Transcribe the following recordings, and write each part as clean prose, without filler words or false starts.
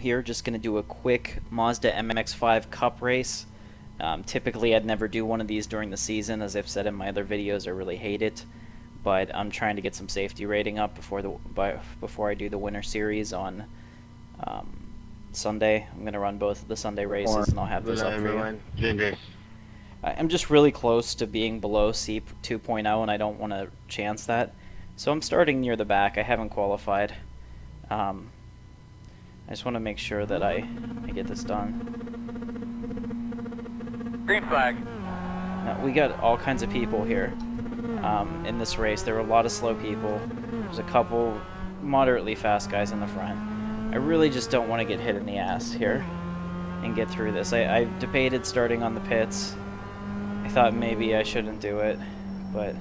here, just going to do a quick Mazda MX5 Cup race. Typically I'd never do one of these during the season, as I've said in my other videos, I really hate it. But I'm trying to get some safety rating up before I do the Winter Series on Sunday. I'm going to run both of the Sunday races and I'll have those up for you. I'm just really close to being below C 2.0 and I don't want to chance that. So I'm starting near the back. I haven't qualified. I just want to make sure that I get this done. Green flag. Now, we got all kinds of people here in this race. There were a lot of slow people. There's a couple moderately fast guys in the front. I really just don't want to get hit in the ass here and get through this. I debated starting on the pits. I thought maybe I shouldn't do it, but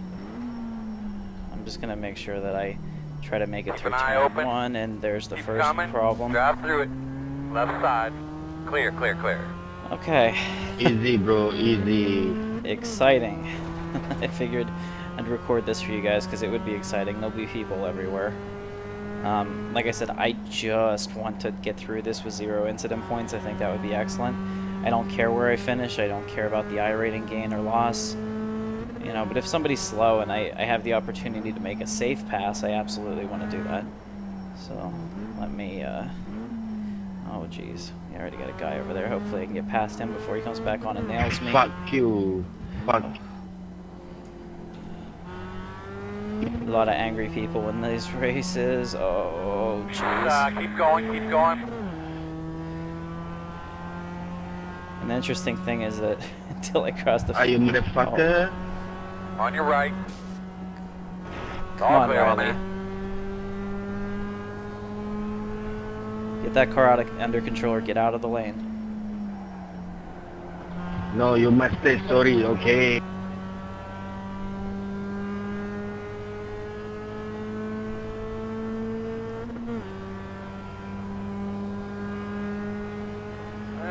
I'm just going to make sure that I try to make it through turn 1, and there's the first problem. Drive through it. Left side. Clear, clear, clear. Okay. Easy, bro, easy. Exciting. I figured I'd record this for you guys because it would be exciting. There'll be people everywhere. Like I said, I just want to get through this with 0 incident points. I think that would be excellent. I don't care where I finish. I don't care about the iRating gain or loss. You know, but if somebody's slow and I have the opportunity to make a safe pass, I absolutely want to do that. So, let me, oh jeez. I already got a guy over there. Hopefully I can get past him before he comes back on and nails me. Fuck you. Fuck. A lot of angry people in these races. Oh, jeez. Keep going, keep going. And the interesting thing is that until I cross the... Are you motherfucker? On your right. Come on, Riley. Get that car under control or get out of the lane. No, you must say sorry, okay?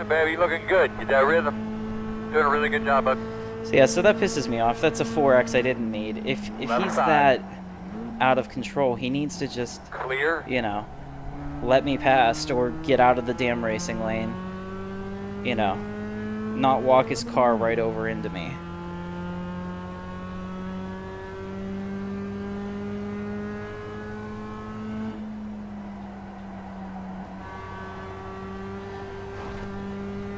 Baby, looking good. Get that rhythm. Doing a really good job, bud. So yeah, so that pisses me off. That's a 4X I didn't need. If he's that out of control, he needs to just, clear, you know, let me past or get out of the damn racing lane. You know, not walk his car right over into me.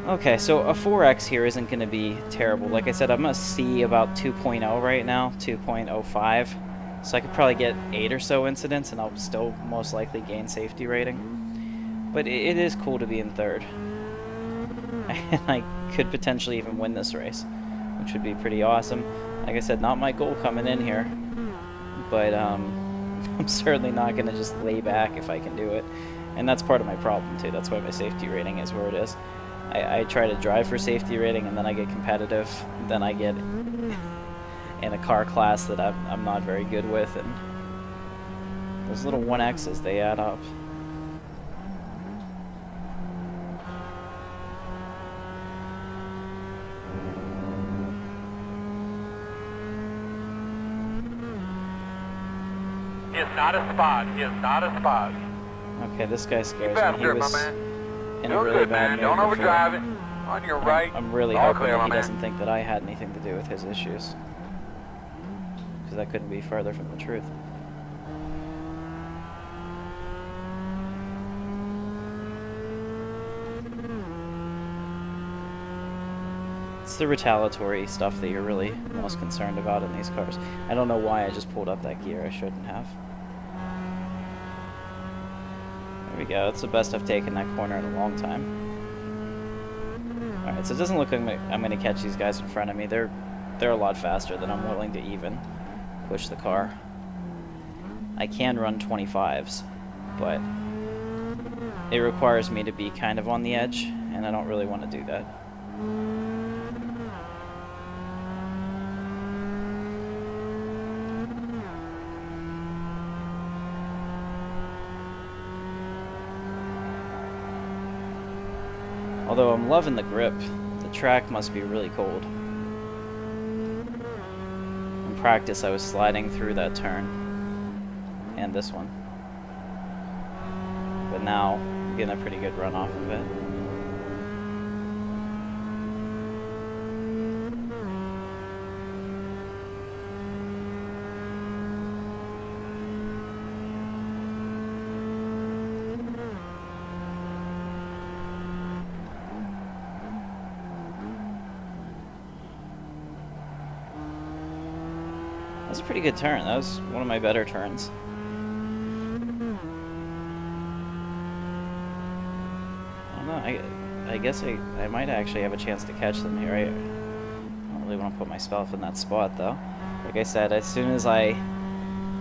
Okay, so a 4X here isn't going to be terrible. Like I said, I'm a C about 2.0 right now, 2.05. So I could probably get 8 or so incidents and I'll still most likely gain safety rating. But it is cool to be in 3rd. And I could potentially even win this race, which would be pretty awesome. Like I said, not my goal coming in here. But I'm certainly not going to just lay back if I can do it. And that's part of my problem too. That's why my safety rating is where it is. I try to drive for safety rating and then I get competitive, then I get in a car class that I'm not very good with, and those little 1X's, they add up. He is not a spot. He is not a spot. Okay, this guy scares me. He He was in a really good, bad man. mood Don't before. overdrive it. On your right. I'm really All hoping clear, that he my man. doesn't think that I had anything to do with his issues. Because that couldn't be further from the truth. It's the retaliatory stuff that you're really most concerned about in these cars. I don't know why I just pulled up that gear. I shouldn't have. There we go. That's the best I've taken that corner in a long time. Alright, so it doesn't look like I'm going to catch these guys in front of me. They're a lot faster than I'm willing to even push the car. I can run 25s, but it requires me to be kind of on the edge, and I don't really want to do that. Although I'm loving the grip, the track must be really cold. In practice I was sliding through that turn, and this one. But now I'm getting a pretty good run off of it. That was a pretty good turn. That was one of my better turns. I don't know. I guess I might actually have a chance to catch them here. I don't really want to put myself in that spot though. Like I said, as soon as I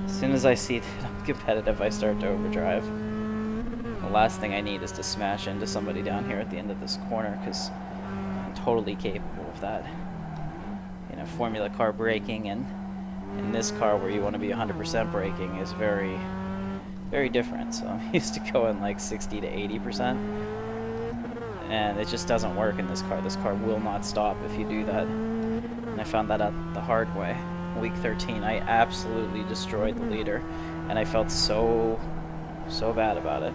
see that I'm competitive, I start to overdrive. The last thing I need is to smash into somebody down here at the end of this corner, because I'm totally capable of that. You know, Formula car braking and in this car where you want to be 100% braking is very, very different. So I'm used to going like 60 to 80%, and it just doesn't work in this car. This car will not stop if you do that, and I found that out the hard way. Week 13, I absolutely destroyed the leader, and I felt so bad about it.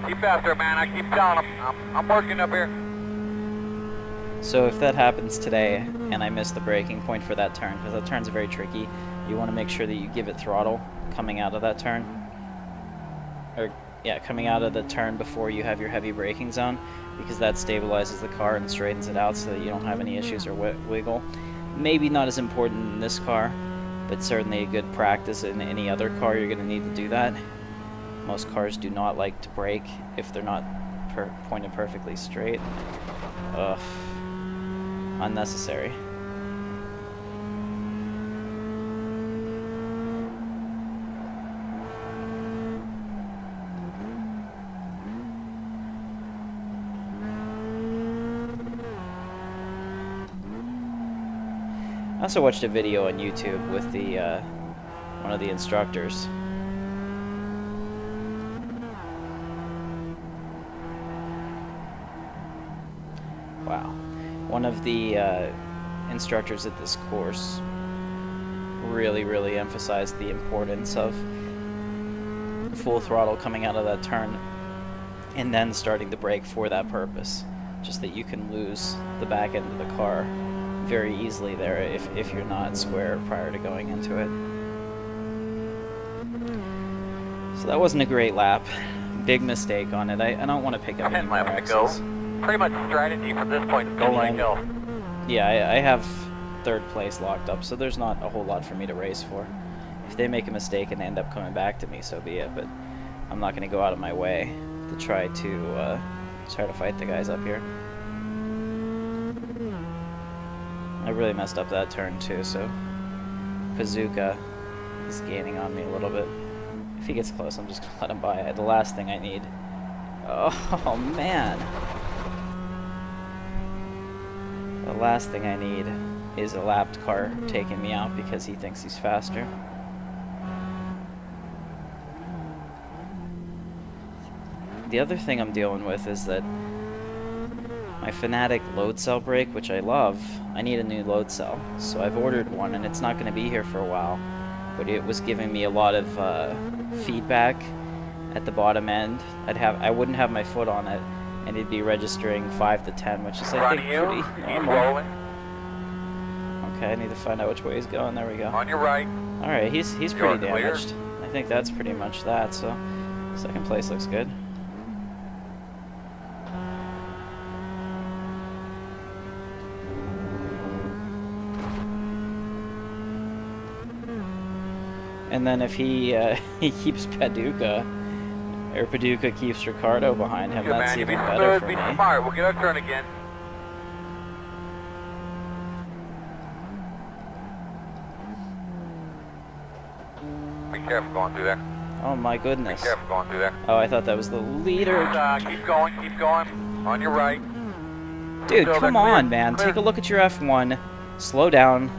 Keep faster, man. I keep telling him. I'm working up here. So if that happens today and I miss the braking point for that turn, because that turn's very tricky, you want to make sure that you give it throttle coming out of that turn. Or, yeah, coming out of the turn before you have your heavy braking zone, because that stabilizes the car and straightens it out so that you don't have any issues or wiggle. Maybe not as important in this car, but certainly a good practice in any other car. You're going to need to do that. Most cars do not like to brake if they're not pointed perfectly straight. Ugh. Unnecessary. I also watched a video on YouTube with the one of the instructors. Wow. One of the instructors at this course really emphasized the importance of full throttle coming out of that turn and then starting to brake for that purpose. Just that you can lose the back end of the car very easily there if you're not square prior to going into it. So that wasn't a great lap. Big mistake on it. I don't want to pick up any more X's. Pretty much strategy from this point is go like hell. Yeah, I have third place locked up, so there's not a whole lot for me to race for. If they make a mistake and they end up coming back to me, so be it, but I'm not going to go out of my way to try to fight the guys up here. I really messed up that turn too, so Bazooka is gaining on me a little bit. If he gets close, I'm just going to let him by. The last thing I need. Oh, man. The last thing I need is a lapped car taking me out because he thinks he's faster. The other thing I'm dealing with is that my Fanatic load cell brake, which I love, I need a new load cell. So I've ordered one, and it's not going to be here for a while. But it was giving me a lot of feedback at the bottom end. I wouldn't have my foot on it, and it'd be registering 5 to 10, which is, I think, pretty normal. Okay, I need to find out which way he's going. There we go. On your right. Alright, he's pretty damaged. I think that's pretty much that, so second place looks good. And then if he keeps Paducah, or Paducah keeps Ricardo behind him, that's even better for me. Be smart. We'll get our turn again. Be careful going through there. Oh my goodness. Be careful going through there. Oh, I thought that was the leader. Keep going, keep going. On your right. Dude, come on, man. Take a look at your F1. Slow down.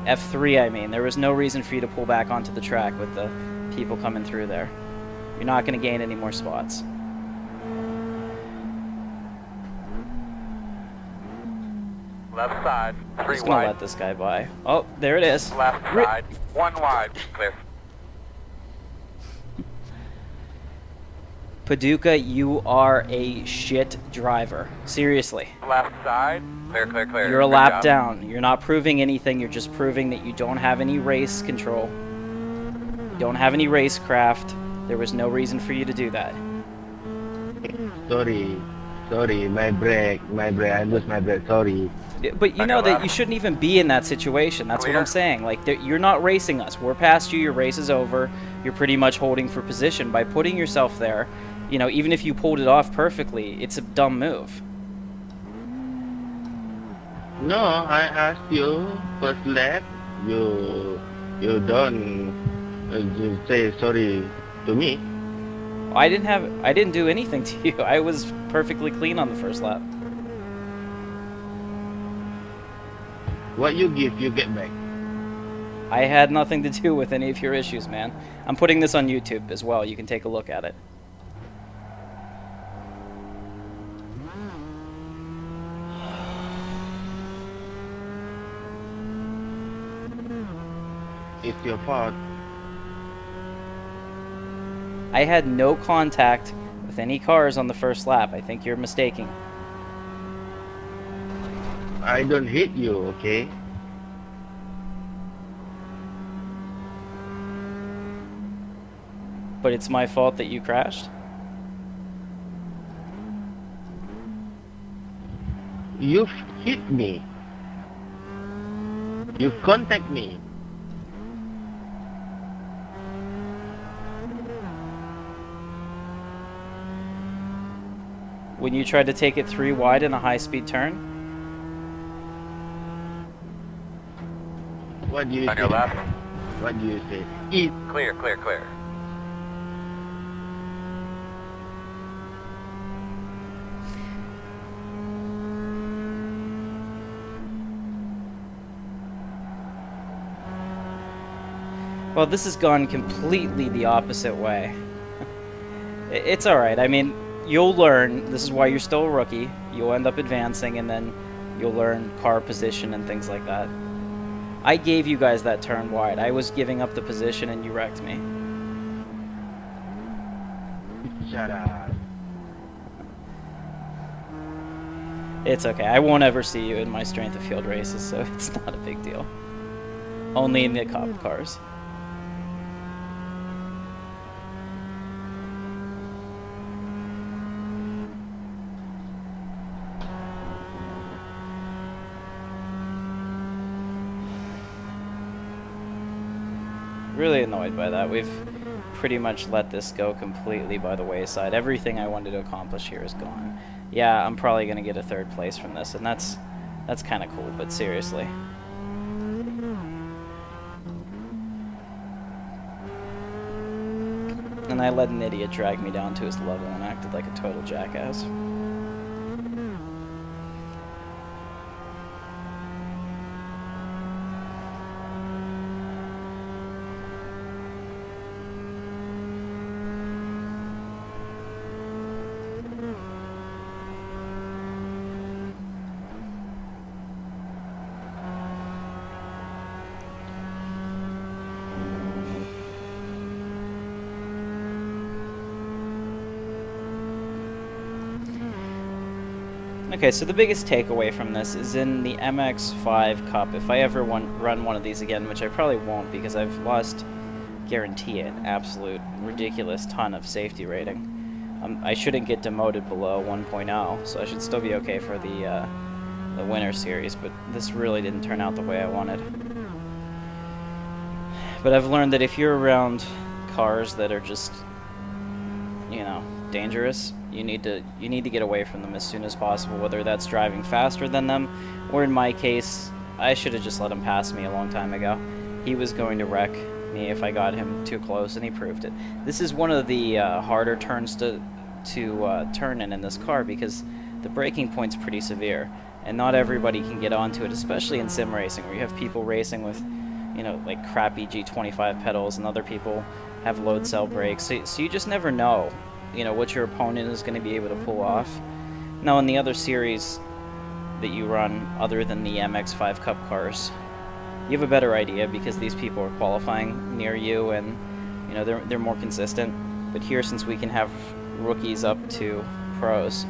F3, I mean. There was no reason for you to pull back onto the track with the people coming through there. You're not going to gain any more spots. Left side, I'm 3 just going to wide. let this guy by. Oh, there it is. Left side, 1 wide. Clear. Paducah, you are a shit driver. Seriously. Left side, clear, clear, clear. You're a Good lap job. down. You're not proving anything. You're just proving that you don't have any race control. You don't have any racecraft. There was no reason for you to do that. Sorry, my brake, I lose my brake, sorry. But you Back know up that left. you shouldn't even be in that situation. That's what Clear. I'm saying. Like, you're not racing us. We're past you. Your race is over. You're pretty much holding for position. By putting yourself there, you know, even if you pulled it off perfectly, it's a dumb move. No, I asked you first lap, you don't you say sorry to me. I didn't do anything to you. I was perfectly clean on the first lap. What you give, you get back. I had nothing to do with any of your issues, man. I'm putting this on YouTube as well. You can take a look at it. It's your fault. I had no contact with any cars on the first lap. I think you're mistaking. I don't hit you, okay? But it's my fault that you crashed? You've hit me. You've contact me. When you tried to take it 3 wide in a high-speed turn? What do you On say? your left, What do you say? Eat. clear, clear, clear. Well, this has gone completely the opposite way. It's alright. I mean, you'll learn. This is why you're still a rookie. You'll end up advancing, and then you'll learn car position and things like that. I gave you guys that turn wide. I was giving up the position, and you wrecked me. Shut up. It's okay. I won't ever see you in my strength of field races, so it's not a big deal. Only in the cop cars. Really annoyed by that. We've pretty much let this go completely by the wayside. Everything I wanted to accomplish here is gone. Yeah, I'm probably going to get a 3rd place from this, and that's kind of cool, but seriously. And I let an idiot drag me down to his level and acted like a total jackass. Okay, so the biggest takeaway from this is in the Mx5 Cup. If I ever run one of these again, which I probably won't because I've lost, guarantee it, absolute ridiculous ton of safety rating. I shouldn't get demoted below 1.0, so I should still be okay for the winter series, but this really didn't turn out the way I wanted. But I've learned that if you're around cars that are just, you know, dangerous, you need to get away from them as soon as possible, whether that's driving faster than them, or in my case, I should have just let him pass me a long time ago. He was going to wreck me if I got him too close, and he proved it. This is one of the harder turns to turn in this car because the braking point's pretty severe, and not everybody can get onto it, especially in sim racing, where you have people racing with you know, like crappy G25 pedals, and other people have load cell brakes. So you just never know, you know, what your opponent is going to be able to pull off. Now, in the other series that you run, other than the Mx5 Cup cars, you have a better idea because these people are qualifying near you, and you know they're more consistent. But here, since we can have rookies up to pros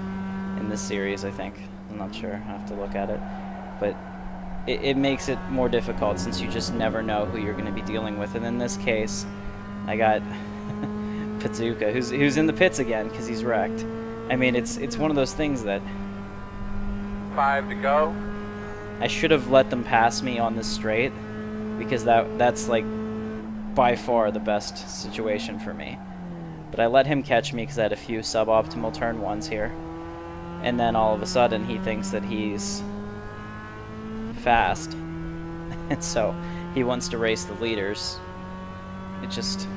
in this series, I think, I'm not sure, I have to look at it, but it makes it more difficult since you just never know who you're going to be dealing with. And in this case, I got Pazuka, who's in the pits again because he's wrecked. I mean, it's one of those things that 5 to go. I should have let them pass me on this straight, because that's like by far the best situation for me. But I let him catch me because I had a few suboptimal turn ones here, and then all of a sudden he thinks that he's fast, and so he wants to race the leaders. It's just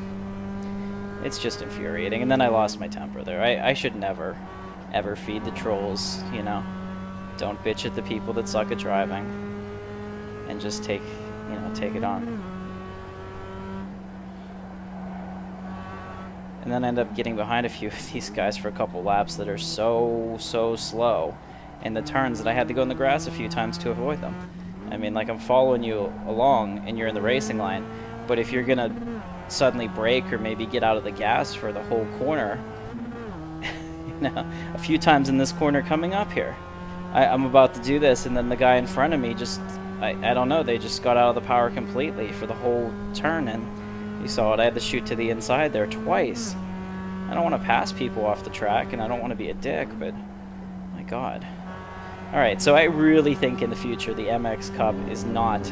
infuriating. And then I lost my temper there. I should never ever feed the trolls, you know. Don't bitch at the people that suck at driving, and just take it on. And then I end up getting behind a few of these guys for a couple laps that are so slow in the turns that I had to go in the grass a few times to avoid them. I mean, like, I'm following you along and you're in the racing line, but if you're gonna suddenly brake or maybe get out of the gas for the whole corner, you know, a few times in this corner coming up here, I'm about to do this, and then the guy in front of me just, I don't know, they just got out of the power completely for the whole turn, and you saw it, I had to shoot to the inside there twice. I don't want to pass people off the track, and I don't want to be a dick, but my god. Alright, so I really think in the future the MX Cup is not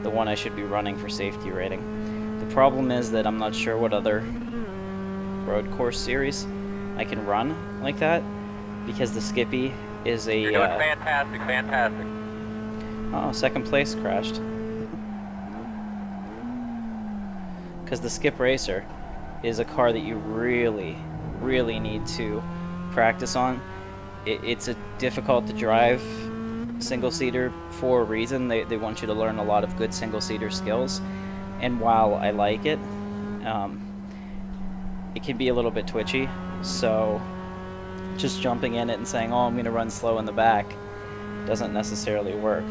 the one I should be running for safety rating. The problem is that I'm not sure what other road course series I can run like that, because the Skippy is a... You're doing fantastic, fantastic. Oh, second place crashed. Because the Skip Racer is a car that you really need to practice on. It's a difficult to drive single-seater for a reason. They want you to learn a lot of good single-seater skills. And while I like it, it can be a little bit twitchy. So just jumping in it and saying, oh, I'm going to run slow in the back, doesn't necessarily work.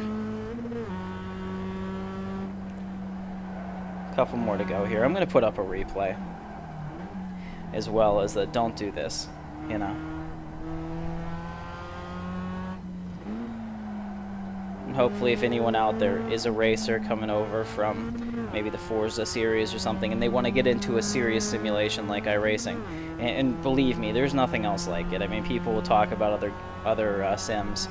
Couple more to go here. I'm going to put up a replay as well as the don't do this, you know. And hopefully if anyone out there is a racer coming over from maybe the Forza series or something and they want to get into a serious simulation like iRacing, and believe me, there's nothing else like it. I mean, people will talk about other sims,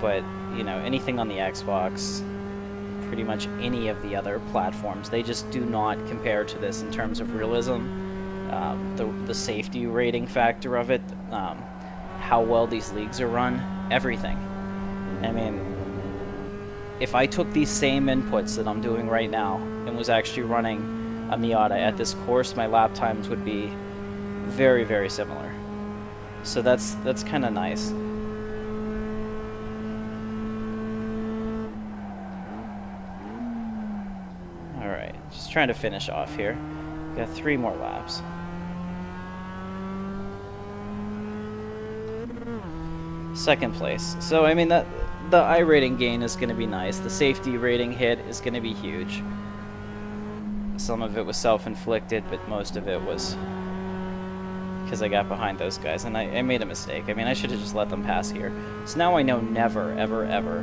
but you know, anything on the Xbox, pretty much any of the other platforms, they just do not compare to this in terms of realism, the safety rating factor of it, how well these leagues are run, everything. I mean, if I took these same inputs that I'm doing right now and was actually running a Miata at this course, my lap times would be very similar. So that's kind of nice. Alright, just trying to finish off here. Got 3 more laps. Second place. So, I mean, the iRating gain is going to be nice. The safety rating hit is going to be huge. Some of it was self-inflicted, but most of it was because I got behind those guys, and I made a mistake. I mean, I should have just let them pass here. So now I know never, ever,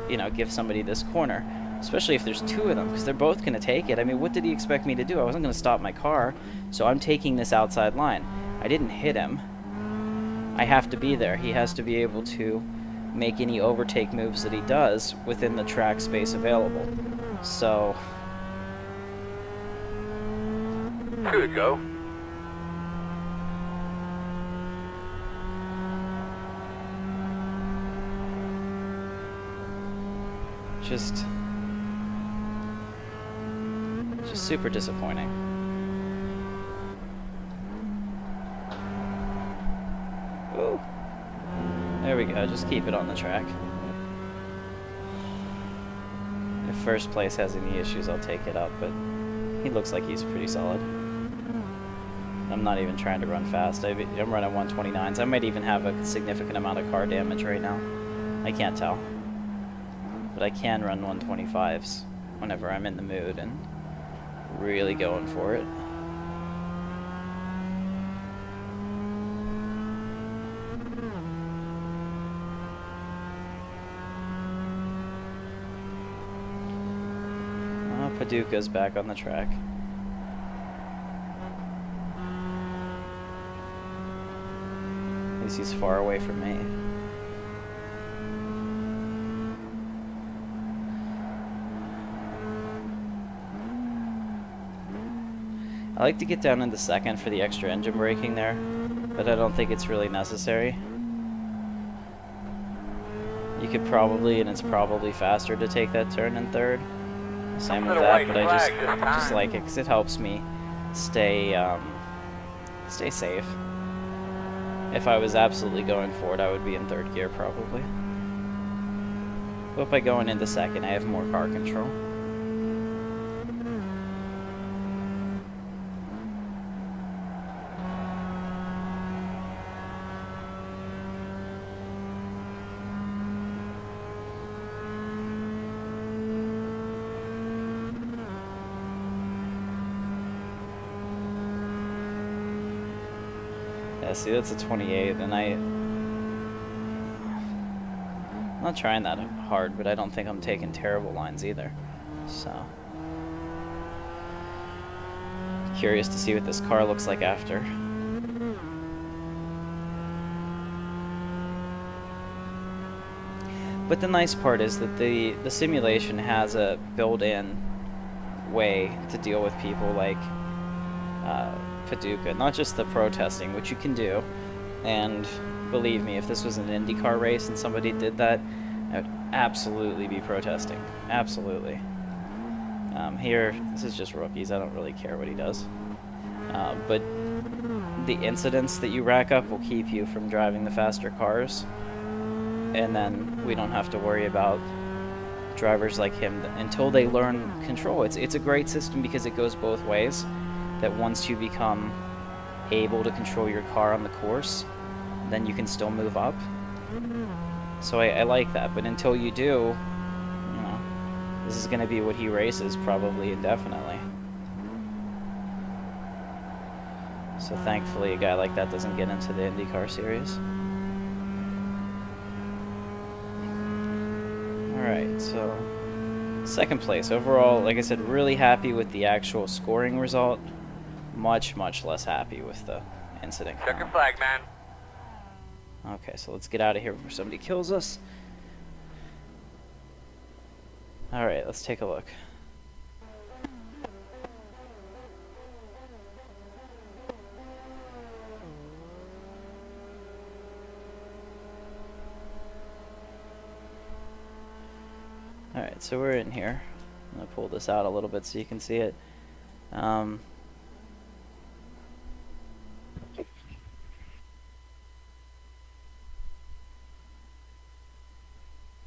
you know, give somebody this corner, especially if there's 2 of them, because they're both going to take it. I mean, what did he expect me to do? I wasn't going to stop my car, so I'm taking this outside line. I didn't hit him. I have to be there. He has to be able to make any overtake moves that he does within the track space available. So... 2 to go. Just super disappointing. Ooh. There we go, just keep it on the track. If first place has any issues, I'll take it up, but he looks like he's pretty solid. I'm not even trying to run fast. I'm running 129s. I might even have a significant amount of car damage right now. I can't tell. But I can run 125s whenever I'm in the mood and really going for it. Paducah's back on the track. At least he's far away from me. I like to get down into second for the extra engine braking there, but I don't think it's really necessary. You could probably, and it's probably faster to take that turn in third. Same with that, but I just like it because it helps me stay safe. If I was absolutely going for it, I would be in third gear probably. But by going into second, I have more car control. Yeah, see, that's a 28, and I'm not trying that hard, but I don't think I'm taking terrible lines either. So, curious to see what this car looks like after. But the nice part is that the simulation has a built-in way to deal with people like Paducah, not just the protesting, which you can do. And believe me, if this was an IndyCar race and somebody did that, I would absolutely be protesting. Absolutely. Here, this is just rookies. I don't really care what he does. But the incidents that you rack up will keep you from driving the faster cars. And then we don't have to worry about drivers like him until they learn control. It's a great system because it goes both ways. That once you become able to control your car on the course, then you can still move up. So I like that, but until you do, you know, this is going to be what he races probably indefinitely. So thankfully a guy like that doesn't get into the IndyCar series. Alright, so second place. Overall, like I said, really happy with the actual scoring result. Much less happy with the incident. Check your flag, man. Okay, so let's get out of here before somebody kills us. Alright, let's take a look. Alright, so we're in here. I'm going to pull this out a little bit so you can see it.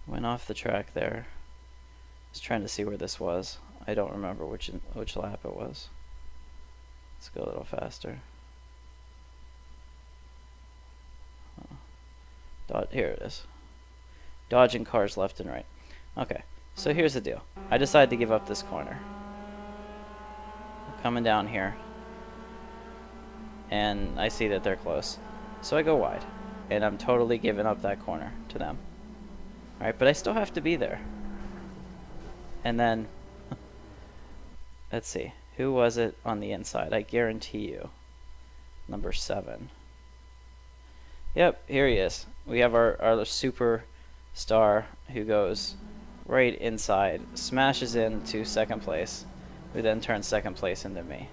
Went off the track there. I was trying to see where this was. I don't remember which lap it was. Let's go a little faster. Here it is. Dodging cars left and right. Okay, so here's the deal. I decided to give up this corner. I'm coming down here. And I see that they're close. So I go wide. And I'm totally giving up that corner to them. Alright, but I still have to be there. And then, let's see. Who was it on the inside? I guarantee you. Number 7. Yep, here he is. We have our superstar who goes right inside, smashes into second place, who then turns second place into me.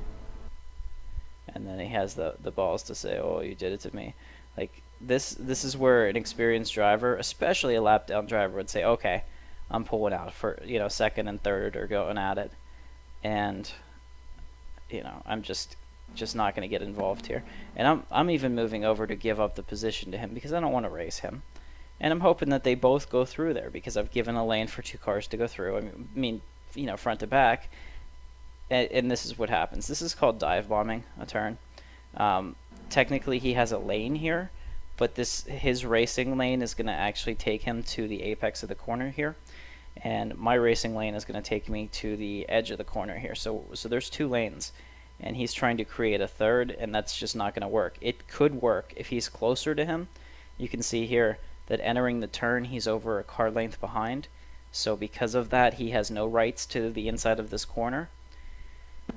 And then he has the balls to say, oh, you did it to me. Like, this is where an experienced driver, especially a lap down driver, would say, okay, I'm pulling out for, you know, second and third or going at it. And, you know, I'm just not going to get involved here. And I'm even moving over to give up the position to him because I don't want to race him. And I'm hoping that they both go through there because I've given a lane for 2 cars to go through. I mean, you know, front to back. And this is what happens. This is called dive bombing a turn. Technically, he has a lane here, but his racing lane is going to actually take him to the apex of the corner here, and my racing lane is going to take me to the edge of the corner here. So there's 2 lanes, and he's trying to create a third, and that's just not going to work. It could work if he's closer to him. You can see here that entering the turn, he's over a car length behind. So because of that, he has no rights to the inside of this corner.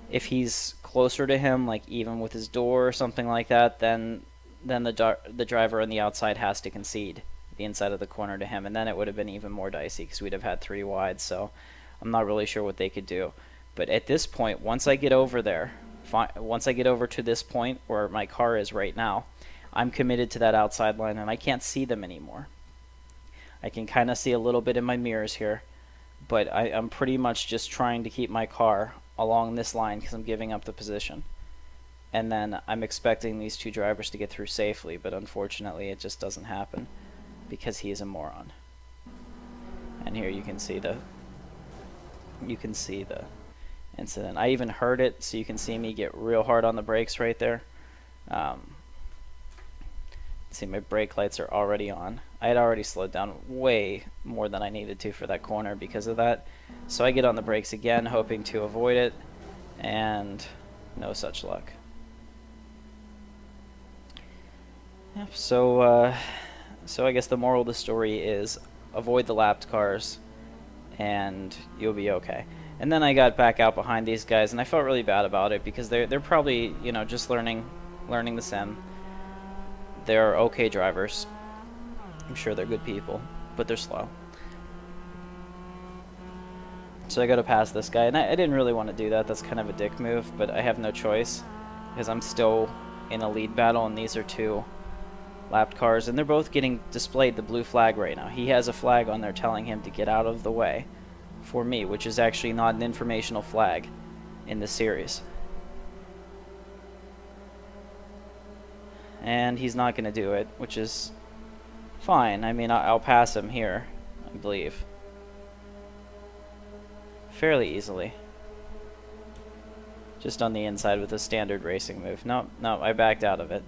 If he's closer to him, like even with his door or something like that, then the driver on the outside has to concede the inside of the corner to him, and then it would have been even more dicey because we'd have had 3 wide. So I'm not really sure what they could do. But at this point, once I get over there, once I get over to this point where my car is right now, I'm committed to that outside line, and I can't see them anymore. I can kind of see a little bit in my mirrors here, but I'm pretty much just trying to keep my car along this line because I'm giving up the position. And then I'm expecting these 2 drivers to get through safely, but unfortunately it just doesn't happen because he is a moron. And here you can see the incident. I even heard it, so you can see me get real hard on the brakes right there. See, my brake lights are already on. I had already slowed down way more than I needed to for that corner because of that. So I get on the brakes again, hoping to avoid it, and no such luck. Yep, so I guess the moral of the story is avoid the lapped cars, and you'll be okay. And then I got back out behind these guys, and I felt really bad about it because they're probably, you know, just learning the sim. They're okay drivers. I'm sure they're good people, but they're slow. So I got to pass this guy, and I didn't really want to do that. That's kind of a dick move, but I have no choice because I'm still in a lead battle, and these are 2 lapped cars, and they're both getting displayed the blue flag right now. He has a flag on there telling him to get out of the way for me, which is actually not an informational flag in this series. And he's not going to do it, which is fine. I mean, I'll pass him here, I believe, fairly easily. Just on the inside with a standard racing move. No, I backed out of it.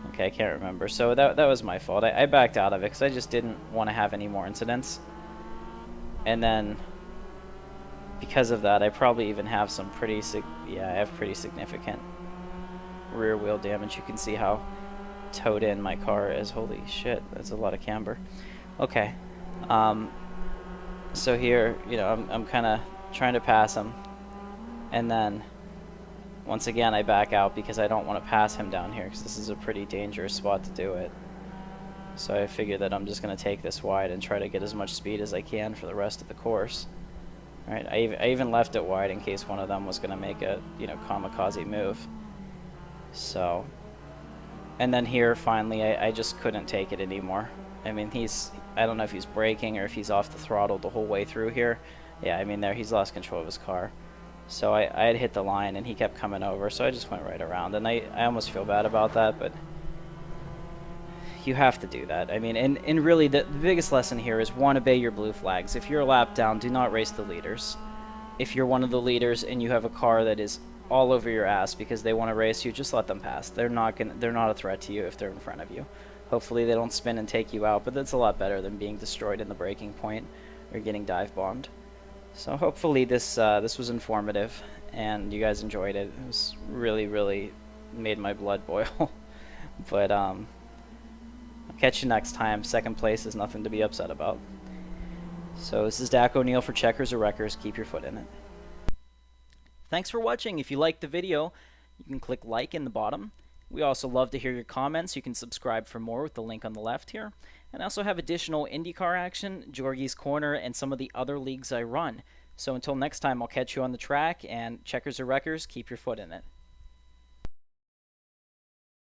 Okay, I can't remember. So that was my fault. I backed out of it because I just didn't want to have any more incidents. And then, because of that, I probably even have some pretty significant rear wheel damage. You can see how towed in my car is. Holy shit, that's a lot of camber. Okay, so here, you know, I'm kind of trying to pass him, and then once again I back out because I don't want to pass him down here because this is a pretty dangerous spot to do it. So I figure that I'm just going to take this wide and try to get as much speed as I can for the rest of the course. All right, I even left it wide in case one of them was going to make a, you know, kamikaze move. So, and then here finally I just couldn't take it anymore. I mean, I don't know if he's braking or if he's off the throttle the whole way through here. Yeah, I mean, he's lost control of his car. So I had hit the line and he kept coming over, so I just went right around. And I almost feel bad about that, but you have to do that. I mean, and really the biggest lesson here is, one, obey your blue flags. If you're a lap down, do not race the leaders. If you're one of the leaders and you have a car that is all over your ass because they want to race you, just let them pass. They're not a threat to you if they're in front of you. Hopefully they don't spin and take you out, but that's a lot better than being destroyed in the braking point or getting dive bombed. So hopefully this was informative and you guys enjoyed it. It was really made my blood boil. But I'll catch you next time. Second place is nothing to be upset about. So this is Dakk O'Neil for Checkers or Wreckers. Keep your foot in it. Thanks for watching. If you liked the video, you can click like in the bottom. We also love to hear your comments. You can subscribe for more with the link on the left here. And I also have additional IndyCar action, Georgie's Corner, and some of the other leagues I run. So until next time, I'll catch you on the track, and Checkers or Wreckers, keep your foot in it.